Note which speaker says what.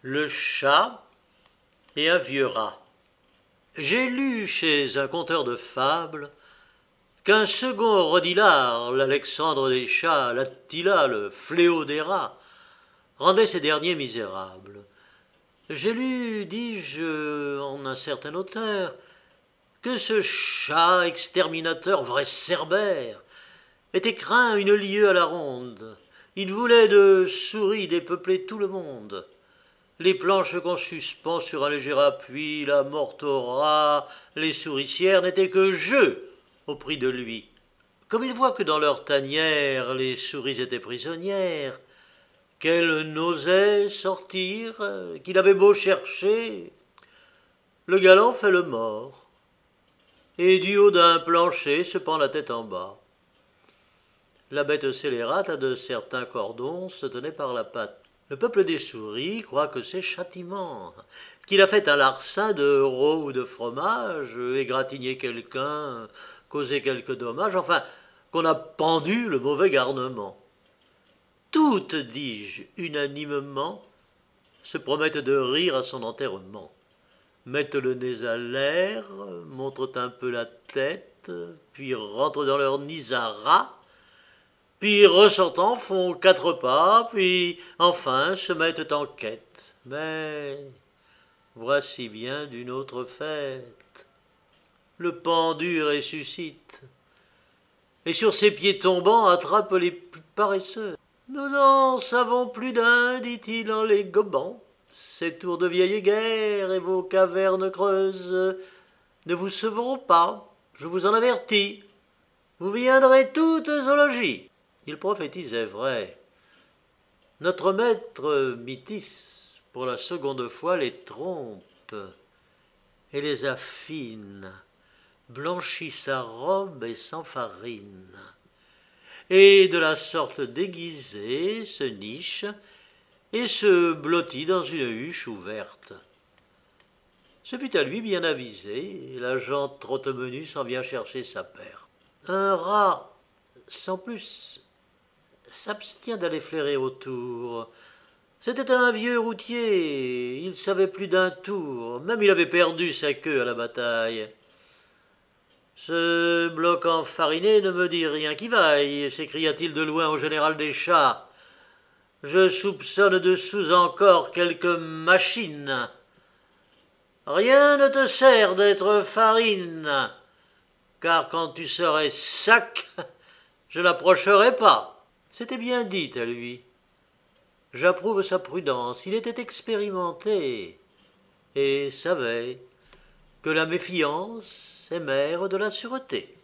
Speaker 1: Le chat et un vieux rat. J'ai lu chez un conteur de fables qu'un second Rodilard, l'Alexandre des chats, l'Attila, le fléau des rats, rendait ces derniers misérables. J'ai lu, dis-je, en un certain auteur, que ce chat exterminateur, vrai cerbère, était craint une lieue à la ronde. Il voulait de souris dépeupler tout le monde. Les planches qu'on suspend sur un léger appui, la morte au rat, les souricières n'étaient que jeux au prix de lui. Comme il voit que dans leur tanière les souris étaient prisonnières, qu'elles n'osaient sortir, qu'il avait beau chercher, le galant fait le mort, et du haut d'un plancher se pend la tête en bas. La bête scélérate à de certains cordons se tenait par la patte. Le peuple des souris croit que c'est châtiment, qu'il a fait un larcin de rôt ou de fromage, égratigné quelqu'un, causé quelque dommage, enfin, qu'on a pendu le mauvais garnement. Toutes, dis-je, unanimement, se promettent de rire à son enterrement. Mettent le nez à l'air, montrent un peu la tête, puis rentrent dans leur nid à rat, puis ressortant font 4 pas, puis enfin se mettent en quête. Mais voici bien d'une autre fête. Le pendu ressuscite, et sur ses pieds tombants attrape les plus paresseux. Nous n'en savons plus d'un, dit-il en les gobant. Ces tours de vieille guerre et vos cavernes creuses ne vous sauveront pas, je vous en avertis. Vous viendrez toutes au logis. Il prophétisait vrai. Notre maître Mythis, pour la seconde fois, les trompe et les affine, blanchit sa robe et s'enfarine, et de la sorte déguisé se niche et se blottit dans une huche ouverte. Ce fut à lui bien avisé, et la gente trotte-menu s'en vient chercher sa paire. Un rat, sans plus, s'abstient d'aller flairer autour. C'était un vieux routier, il savait plus d'un tour, même il avait perdu sa queue à la bataille. Ce bloc enfariné ne me dit rien qui vaille, s'écria-t-il de loin au général des chats. Je soupçonne dessous encore quelque machine. Rien ne te sert d'être farine, car quand tu serais sac, je n'approcherai pas. C'était bien dit à lui. J'approuve sa prudence, il était expérimenté et savait que la méfiance est mère de la sûreté.